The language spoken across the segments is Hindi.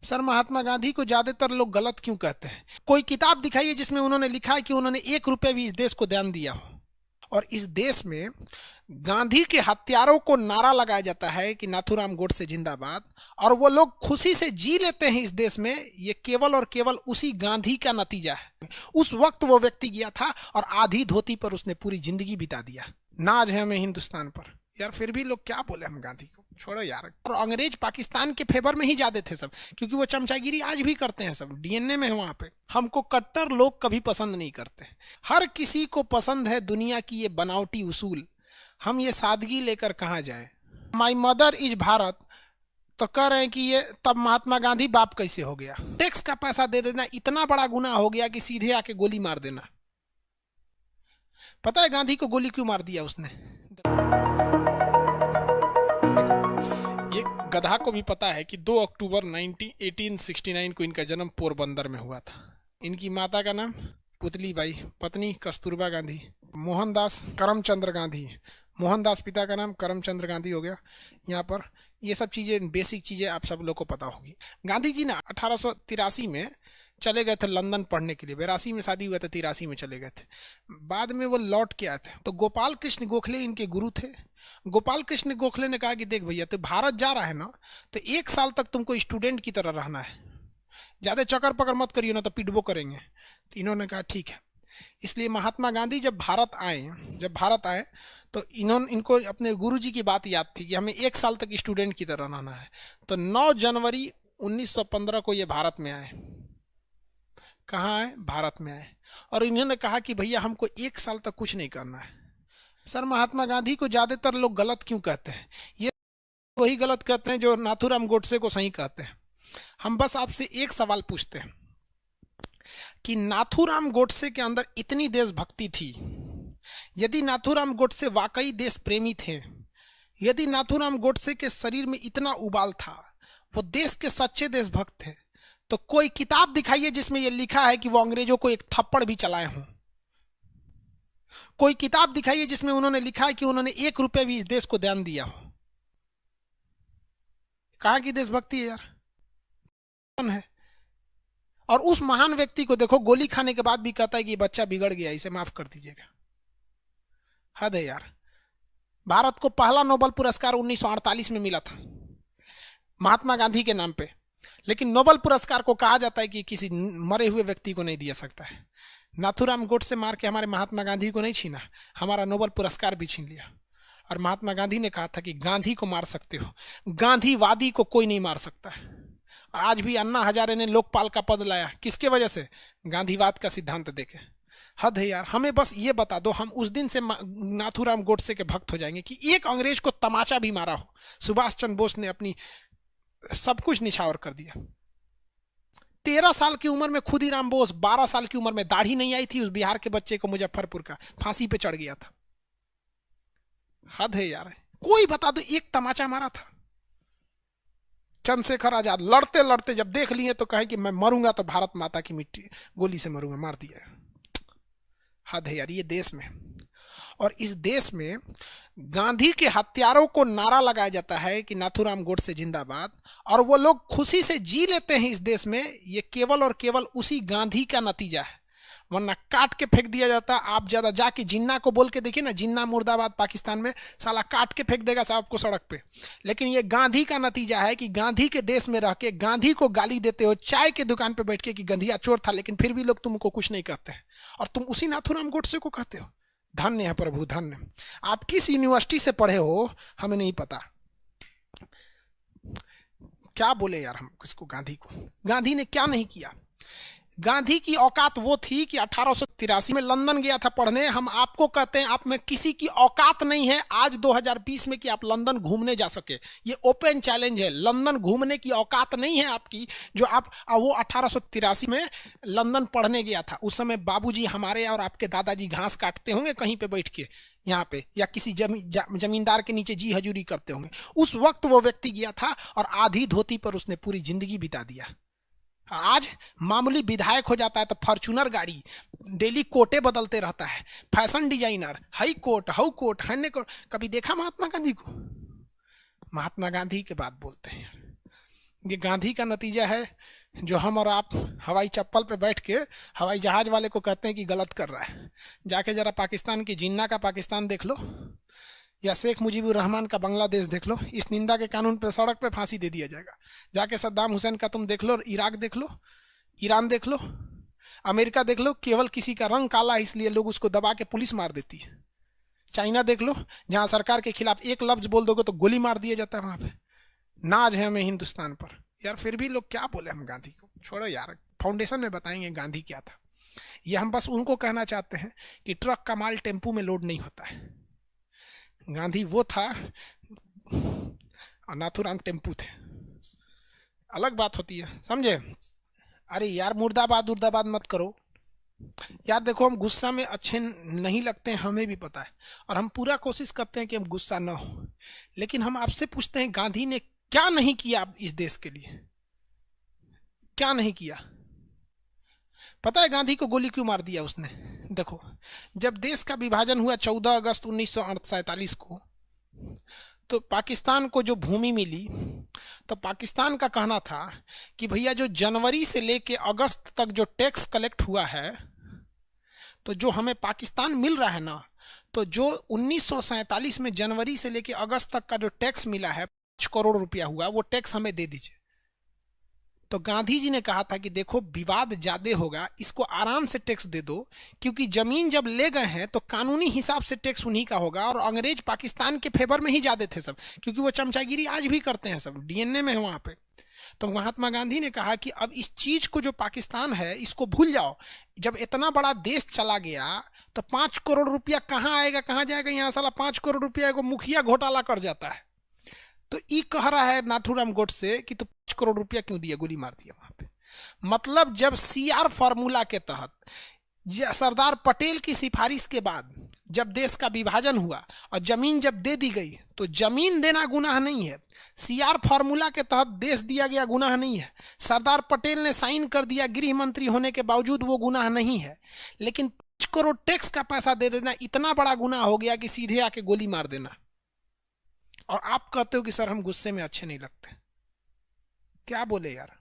सर, महात्मा गांधी को ज्यादातर लोग गलत क्यों कहते हैं? कोई किताब दिखाइए जिसमें उन्होंने लिखा है कि उन्होंने 1 रुपए भी इस देश को दान दिया हो। और इस देश में गांधी के हत्यारों को नारा लगाया जाता है कि नाथूराम गोडसे जिंदाबाद, और वो लोग खुशी से जी लेते हैं इस देश में। ये केवल और केवल उसी गांधी का नतीजा है। उस वक्त वो व्यक्ति गया था और आधी धोती पर उसने पूरी जिंदगी बिता दिया। नाज है हमें हिंदुस्तान पर। यार फिर भी लोग क्या बोले हम गांधी को, छोड़ो यार। और अंग्रेज पाकिस्तान के फेवर में ही जाते थे सब, क्योंकि वो चमचागिरी आज भी करते हैं, सब डीएनए में है वहां पे। हमको कट्टर लोग कभी पसंद नहीं करते। हर किसी को पसंद है दुनिया की ये बनावटी उसूल। हम ये सादगी लेकर कहाँ जाए? माई मदर इज भारत तो कह रहे हैं कि ये तब महात्मा गांधी बाप कैसे हो गया? टैक्स का पैसा दे देना इतना बड़ा गुनाह हो गया कि सीधे आके गोली मार देना। पता है गांधी को गोली क्यों मार दिया उसने? ये गधा को भी पता है कि 2 अक्टूबर 1869 को इनका जन्म पोरबंदर में हुआ था। इनकी माता का नाम पुतली बाई, पत्नी कस्तूरबा गांधी, मोहनदास करमचंद्र गांधी। मोहनदास पिता का नाम करमचंद्र गांधी हो गया। यहाँ पर ये सब चीज़ें, बेसिक चीज़ें आप सब लोग को पता होगी। गांधी जी ना 1883 में चले गए थे लंदन पढ़ने के लिए। 82 में शादी हुआ था, 83 में चले गए थे। बाद में वो लौट के आए थे। तो गोपाल कृष्ण गोखले इनके गुरु थे। गोपाल कृष्ण गोखले ने कहा कि देख भैया, तो भारत जा रहा है ना, तो 1 साल तक तुमको स्टूडेंट की तरह रहना है, ज़्यादा चक्कर पकड़ मत करिए ना तो पिटबो करेंगे। तो इन्होंने कहा ठीक है। इसलिए महात्मा गांधी जब भारत आए तो इनको अपने गुरुजी की बात याद थी कि हमें 1 साल तक स्टूडेंट की तरह रहना है। तो 9 जनवरी 1915 को ये भारत में आए। कहाँ आए? भारत में आए। और इन्होंने कहा कि भैया हमको 1 साल तक कुछ नहीं करना है। सर, महात्मा गांधी को ज्यादातर लोग गलत क्यों कहते हैं? ये वही गलत कहते हैं जो नाथूराम गोडसे को सही कहते हैं। हम बस आपसे एक सवाल पूछते हैं कि नाथूराम गोडसे के अंदर इतनी देशभक्ति थी, यदि नाथूराम गोडसे वाकई देश प्रेमी थे, यदि नाथूराम गोडसे के शरीर में इतना उबाल था, वो देश के सच्चे देशभक्त थे, तो कोई किताब दिखाइए जिसमें यह लिखा है कि वो अंग्रेजों को एक थप्पड़ भी चलाए हों। कोई किताब दिखाइए जिसमें उन्होंने लिखा है कि उन्होंने 1 रुपए भी इस देश को दान दिया हो। कहां की देशभक्ति है यार? है। और उस महान व्यक्ति को देखो, गोली खाने के बाद भी कहता है कि बच्चा बिगड़ गया, इसे माफ कर दीजिएगा। हद है यार। भारत को पहला नोबेल पुरस्कार 1948 में मिला था महात्मा गांधी के नाम पे, लेकिन नोबेल पुरस्कार को कहा जाता है कि किसी मरे हुए व्यक्ति को नहीं दिया सकता है। नाथूराम गोडसे मार के हमारे महात्मा गांधी को नहीं छीना, हमारा नोबेल पुरस्कार भी छीन लिया। और महात्मा गांधी ने कहा था कि गांधी को मार सकते हो, गांधीवादी को कोई नहीं मार सकता है। और आज भी अन्ना हजारे ने लोकपाल का पद लाया, किसके वजह से? गांधीवाद का सिद्धांत देके। हद है यार। हमें बस ये बता दो, हम उस दिन से नाथूराम गोडसे के भक्त हो जाएंगे कि एक अंग्रेज को तमाचा भी मारा हो। सुभाष चंद्र बोस ने अपनी सब कुछ निछावर कर दिया। 13 साल की उम्र में खुदीराम बोस, 12 साल की उम्र में, दाढ़ी नहीं आई थी उस बिहार के बच्चे को, मुजफ्फरपुर का, फांसी पे चढ़ गया था। हद है यार। कोई बता दो एक तमाचा मारा था। चंद्रशेखर आजाद लड़ते लड़ते जब देख लिए तो कहे कि मैं मरूंगा तो भारत माता की मिट्टी गोली से मरूंगा, मार दिया। हद है यार ये देश में। और इस देश में गांधी के हत्यारों को नारा लगाया जाता है कि नाथूराम गोडसे जिंदाबाद, और वो लोग खुशी से जी लेते हैं इस देश में। ये केवल और केवल उसी गांधी का नतीजा है, वरना काट के फेंक दिया जाता। आप ज्यादा जाके जिन्ना को बोल के देखिए ना, जिन्ना मुर्दाबाद पाकिस्तान में, साला काट के फेंक देगा साहब को सड़क पे। लेकिन ये गांधी का नतीजा है कि गांधी के देश में रह के गांधी को गाली देते हो, चाय के दुकान पे बैठ के कि गंधिया चोर था, लेकिन फिर भी लोग तुमको कुछ नहीं कहते हैं, और तुम उसी नाथूराम गोडसे को कहते हो। धन्य है प्रभु, धन्य। आप किस यूनिवर्सिटी से पढ़े हो हमें नहीं पता। क्या बोले यार हम किसको? गांधी को। गांधी ने क्या नहीं किया? गांधी की औकात वो थी कि 1883 में लंदन गया था पढ़ने। हम आपको कहते हैं आप में किसी की औकात नहीं है आज 2020 में कि आप लंदन घूमने जा सके। ये ओपन चैलेंज है, लंदन घूमने की औकात नहीं है आपकी। जो आप वो 1883 में लंदन पढ़ने गया था, उस समय बाबूजी हमारे और आपके दादाजी घास काटते होंगे कहीं पे बैठ के यहाँ पे, या किसी जमींदार के नीचे जी हजूरी करते होंगे। उस वक्त वो व्यक्ति गया था और आधी धोती पर उसने पूरी जिंदगी बिता दिया। आज मामूली विधायक हो जाता है तो फॉर्च्यूनर गाड़ी, डेली कोटे बदलते रहता है, fashion designer, high coat, how coat, हन्ने कोट। कभी देखा महात्मा गांधी को? महात्मा गांधी के बात बोलते हैं। ये गांधी का नतीजा है जो हम और आप हवाई चप्पल पे बैठ के हवाई जहाज वाले को कहते हैं कि गलत कर रहा है। जाके जरा पाकिस्तान की जिन्ना का पाकिस्तान देख लो, या शेख मुजीबुर रहमान का बांग्लादेश देख लो। इस निंदा के कानून पे सड़क पे फांसी दे दिया जाएगा। जाके सद्दाम हुसैन का तुम देख लो, इराक देख लो, ईरान देख लो, अमेरिका देख लो, केवल किसी का रंग काला है इसलिए लोग उसको दबा के पुलिस मार देती है। चाइना देख लो, जहां सरकार के खिलाफ एक लफ्ज बोल दोगे तो गोली मार दिया जाता है। वहां पे नाज है हमें हिंदुस्तान पर। यार फिर भी लोग क्या बोले हम गांधी को, छोड़ो यार, फाउंडेशन में बताएंगे गांधी क्या था। ये हम बस उनको कहना चाहते हैं कि ट्रक का माल टेम्पू में लोड नहीं होता है। गांधी वो था और नाथूराम टेम्पू थे, अलग बात होती है, समझे। अरे यार मुर्दाबाद मुर्दाबाद मत करो यार। देखो हम गुस्सा में अच्छे नहीं लगते हैं, हमें भी पता है, और हम पूरा कोशिश करते हैं कि हम गुस्सा ना हो। लेकिन हम आपसे पूछते हैं गांधी ने क्या नहीं किया इस देश के लिए, क्या नहीं किया। पता है गांधी को गोली क्यों मार दिया उसने? देखो, जब देश का विभाजन हुआ 14 अगस्त 1947 को, तो पाकिस्तान को जो भूमि मिली, तो पाकिस्तान का कहना था कि भैया जो जनवरी से लेके अगस्त तक जो टैक्स कलेक्ट हुआ है, तो जो हमें पाकिस्तान मिल रहा है ना, तो जो 1947 में जनवरी से लेके अगस्त तक का जो टैक्स मिला है 5 करोड़ रुपया हुआ, वो टैक्स हमें दे दीजिए। तो गांधी जी ने कहा था कि देखो विवाद ज्यादा होगा, इसको आराम से टैक्स दे दो, क्योंकि जमीन जब ले गए हैं तो कानूनी हिसाब से टैक्स उन्हीं का होगा। और अंग्रेज पाकिस्तान के फेवर में ही ज्यादा थे सब, क्योंकि वो चमचागिरी आज भी करते हैं, सब डीएनए में है वहां पे। तो महात्मा गांधी ने कहा कि अब इस चीज को जो पाकिस्तान है इसको भूल जाओ। जब इतना बड़ा देश चला गया तो 5 करोड़ रुपया कहाँ आएगा कहाँ जाएगा? यहाँ साला 5 करोड़ रुपया को मुखिया घोटाला कर जाता है। तो ई कह रहा है नाथूराम गोडसे कि तो 5 करोड़ रुपया क्यों दिया, गोली मार दिया वहां पे। मतलब जब सीआर फार्मूला के तहत सरदार पटेल की सिफारिश के बाद जब देश का विभाजन हुआ और जमीन जब दे दी गई, तो जमीन देना गुनाह नहीं है, सीआर फार्मूला के तहत देश दिया गया गुनाह नहीं है। सरदार पटेल ने साइन कर दिया गृह मंत्री होने के बावजूद, वो गुनाह नहीं है। लेकिन 5 करोड़ टैक्स का पैसा दे देना इतना बड़ा गुनाह हो गया कि सीधे आके गोली मार देना। और आप कहते हो कि सर हम गुस्से में अच्छे नहीं लगते। क्या बोले यार।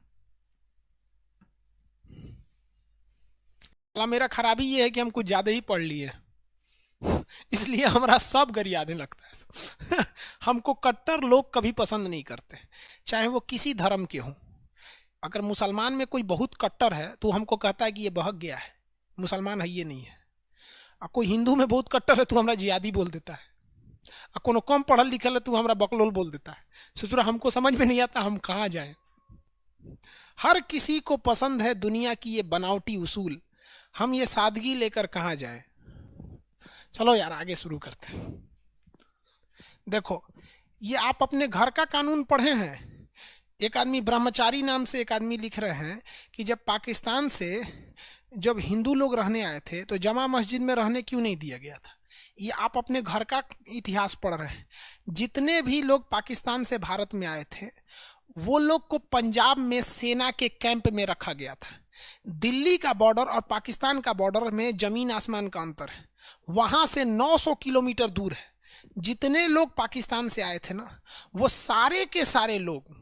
मेरा खराबी ये है कि हम कुछ ज्यादा ही पढ़ लिए, इसलिए हमारा सब गरियाने लगता है। हमको कट्टर लोग कभी पसंद नहीं करते, चाहे वो किसी धर्म के हों। अगर मुसलमान में कोई बहुत कट्टर है तो हमको कहता है कि ये बहक गया है, मुसलमान है ये नहीं है। और कोई हिंदू में बहुत कट्टर है तो हमारा जिहादी बोल देता है। और कोनो कम पढ़ल लिखल है तो हमारा बकलोल बोल देता है। सोचो हमको समझ में नहीं आता हम कहाँ जाएं। हर किसी को पसंद है दुनिया की ये बनावटी उसूल, हम ये सादगी लेकर कहाँ जाएं। चलो यार आगे शुरू करते हैं। देखो ये आप अपने घर का कानून पढ़े हैं। एक आदमी ब्रह्मचारी नाम से एक आदमी लिख रहे हैं कि जब पाकिस्तान से जब हिंदू लोग रहने आए थे तो जमा मस्जिद में रहने क्यों नहीं दिया गया था। ये आप अपने घर का इतिहास पढ़ रहे हैं। जितने भी लोग पाकिस्तान से भारत में आए थे वो लोग को पंजाब में सेना के कैंप में रखा गया था। दिल्ली का बॉर्डर और पाकिस्तान का बॉर्डर में जमीन आसमान का अंतर है, वहां से 900 किलोमीटर दूर है। जितने लोग पाकिस्तान से आए थे ना, वो सारे के सारे लोग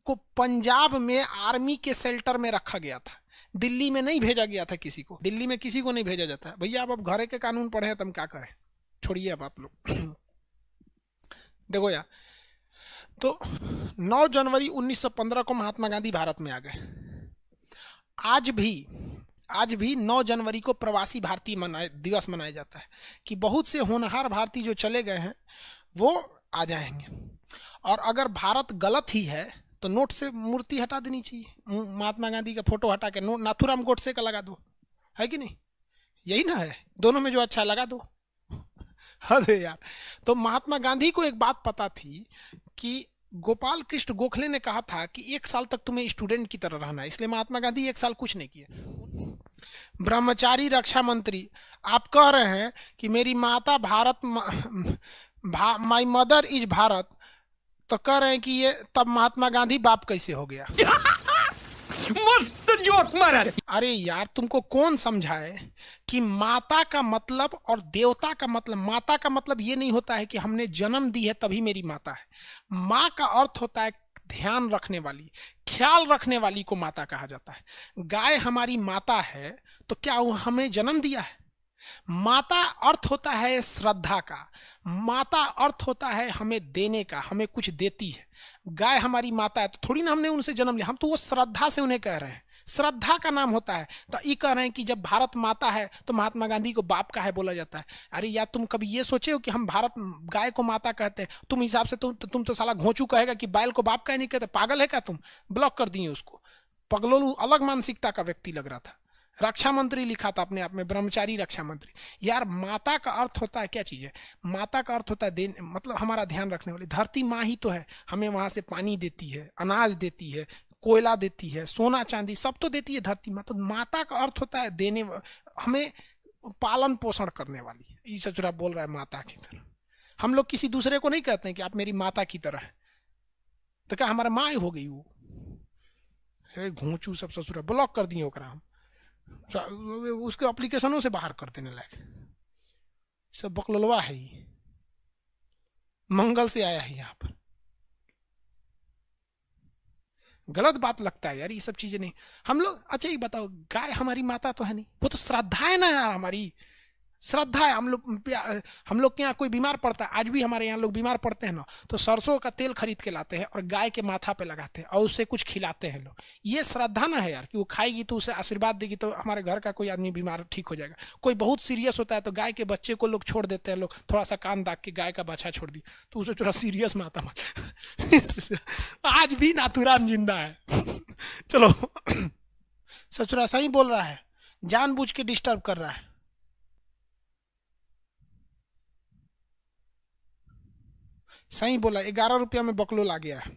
को पंजाब में आर्मी के शेल्टर में रखा गया था। दिल्ली में नहीं भेजा गया था किसी को, दिल्ली में किसी को नहीं भेजा जाता है। भैया आप अब घरे के कानून पढ़े हैं तो हम क्या करें, छोड़िए अब आप लोग। देखो यार, तो 9 जनवरी 1915 को महात्मा गांधी भारत में आ गए। आज भी 9 जनवरी को प्रवासी भारतीय दिवस मनाया जाता है कि बहुत से होनहार भारतीय जो चले गए हैं वो आ जाएंगे। और अगर भारत गलत ही है तो नोट से मूर्ति हटा देनी चाहिए, महात्मा गांधी का फोटो हटा के नोट नाथूराम गोडसे का लगा दो, है कि नहीं? यही ना है, दोनों में जो अच्छा लगा दो। अरे यार, तो महात्मा गांधी को एक बात पता थी कि गोपाल कृष्ण गोखले ने कहा था कि 1 साल तक तुम्हें स्टूडेंट की तरह रहना है, इसलिए महात्मा गांधी 1 साल कुछ नहीं किए। ब्रह्मचारी रक्षा मंत्री, आप कह रहे हैं कि मेरी माता Bharat, my mother is Bharat, तो कह रहे हैं कि ये तब महात्मा गांधी बाप कैसे हो गया? मस्त जोक मारा। अरे यार, तुमको कौन समझाए कि माता का मतलब और देवता का मतलब, माता का मतलब ये नहीं होता है कि हमने जन्म दी है तभी मेरी माता है। माँ का अर्थ होता है ध्यान रखने वाली, ख्याल रखने वाली को माता कहा जाता है। गाय हमारी माता है तो क्या वो हमें जन्म दिया है? माता अर्थ होता है श्रद्धा का, माता अर्थ होता है हमें देने का, हमें कुछ देती है। गाय हमारी माता है तो थोड़ी ना हमने उनसे जन्म लिया, हम तो वो श्रद्धा से उन्हें कह रहे हैं, श्रद्धा का नाम होता है। तो ये कह रहे हैं कि जब भारत माता है तो महात्मा गांधी को बाप का है बोला जाता है। अरे यार, तुम कभी ये सोचे हो कि हम भारत गाय को माता कहते हैं, तुम हिसाब से तुम तो साला घोंचू कहेगा कि बैल को बाप का ही नहीं कहते, पागल है क्या तुम? ब्लॉक कर दिए उसको, पगलोलू अलग मानसिकता का व्यक्ति लग रहा था। रक्षा मंत्री लिखा था अपने आप में, ब्रह्मचारी रक्षा मंत्री। यार माता का अर्थ होता है क्या चीज है? माता का अर्थ होता है देन, मतलब हमारा ध्यान रखने वाली। धरती माँ ही तो है, हमें वहां से पानी देती है, अनाज देती है, कोयला देती है, सोना चांदी सब तो देती है धरती माँ। तो माता का अर्थ होता है देने, हमें पालन पोषण करने वाली। ये सचुरा बोल रहा है माता की तरह। हम लोग किसी दूसरे को नहीं कहते हैं कि आप मेरी माता की तरह है, तो क्या हमारा माँ ही हो गई वो? घोंचू सब ससुरा, ब्लॉक कर दिए ओकरा हम, उसके एप्लीकेशनों से बाहर कर देने लायक। सब बकलोलवा है, ही मंगल से आया है यहाँ पर। गलत बात लगता है यार, ये सब चीजें नहीं। हम लोग, अच्छा ये बताओ, गाय हमारी माता तो है नहीं, वो तो श्रद्धा है ना यार, हमारी श्रद्धा है। हम लोग के यहाँ कोई बीमार पड़ता है, आज भी हमारे यहाँ लोग बीमार पड़ते हैं ना, तो सरसों का तेल खरीद के लाते हैं और गाय के माथा पे लगाते हैं और उससे कुछ खिलाते हैं लोग। ये श्रद्धा ना है यार, कि वो खाएगी तो उसे आशीर्वाद देगी तो हमारे घर का कोई आदमी बीमार ठीक हो जाएगा। कोई बहुत सीरियस होता है तो गाय के बच्चे को लोग छोड़ देते हैं, लोग थोड़ा सा कान दाग के गाय का बच्चा छोड़ दी तो उसे थोड़ा सीरियस माता आज भी नाथुराम जिंदा है। चलो सचुरा सही बोल रहा है, जानबूझ के डिस्टर्ब कर रहा है। सही बोला, 11 रुपया में बकलोल आ गया है।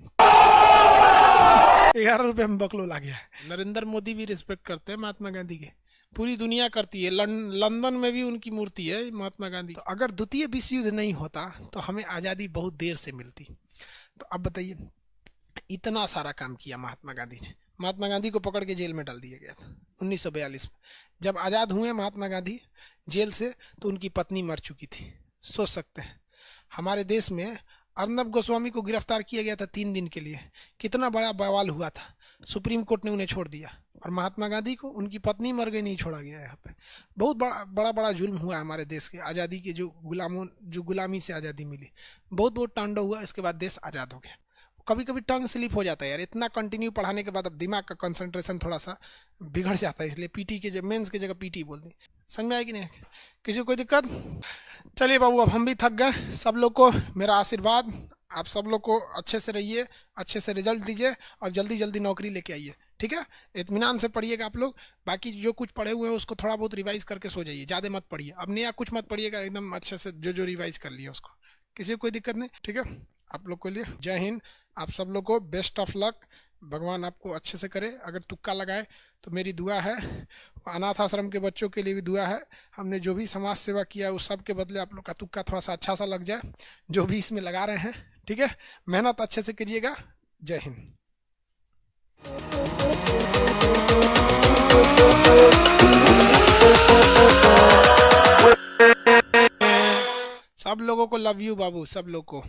11 रुपया में बकलोल आ गया है। नरेंद्र मोदी भी रिस्पेक्ट करते हैं महात्मा गांधी के, पूरी दुनिया करती है। लंदन में भी उनकी मूर्ति है महात्मा गांधी। तो अगर द्वितीय विश्व युद्ध नहीं होता तो हमें आज़ादी बहुत देर से मिलती। तो अब बताइए, इतना सारा काम किया महात्मा गांधी ने। महात्मा गांधी को पकड़ के जेल में डाल दिया गया था 1942 में। जब आज़ाद हुए महात्मा गांधी जेल से तो उनकी पत्नी मर चुकी थी। सोच सकते हैं, हमारे देश में अर्नब गोस्वामी को गिरफ्तार किया गया था 3 दिन के लिए, कितना बड़ा बवाल हुआ था। सुप्रीम कोर्ट ने उन्हें छोड़ दिया, और महात्मा गांधी को उनकी पत्नी मर गई, नहीं छोड़ा गया। यहाँ पे बहुत बड़ा जुल्म हुआ हमारे देश के आज़ादी के, जो गुलामी से आज़ादी मिली, बहुत तांडव हुआ। इसके बाद देश आज़ाद हो गया। कभी कभी टंग स्लिप हो जाता है यार, इतना कंटिन्यू पढ़ाने के बाद अब दिमाग का कंसंट्रेशन थोड़ा सा बिगड़ जाता है, इसलिए पीटी के मेंस की जगह पीटी बोल दी। समझ में आया कि नहीं? किसी को कोई दिक्कत? चलिए बाबू, अब हम भी थक गए। सब लोग को मेरा आशीर्वाद, आप सब लोग को अच्छे से रहिए, अच्छे से रिजल्ट दीजिए और जल्दी जल्दी नौकरी लेके आइए, ठीक है? इत्मीनान से पढ़िएगा आप लोग। बाकी जो कुछ पढ़े हुए हैं उसको थोड़ा बहुत रिवाइज करके सो जाइए, ज़्यादा मत पढ़िए। अब नया कुछ मत पढ़िएगा, एकदम अच्छे से जो रिवाइज कर लिया उसको। किसी को कोई दिक्कत नहीं, ठीक है? आप लोग के लिए जय हिंद। आप सब लोग को बेस्ट ऑफ लक, भगवान आपको अच्छे से करे। अगर तुक्का लगाए तो मेरी दुआ है, अनाथ आश्रम के बच्चों के लिए भी दुआ है। हमने जो भी समाज सेवा किया उस सब के बदले आप लोग का तुक्का थोड़ा सा अच्छा सा लग जाए, जो भी इसमें लगा रहे हैं, ठीक है? मेहनत अच्छे से करिएगा। जय हिंद। सब लोगों को लव यू बाबू, सब लोग को।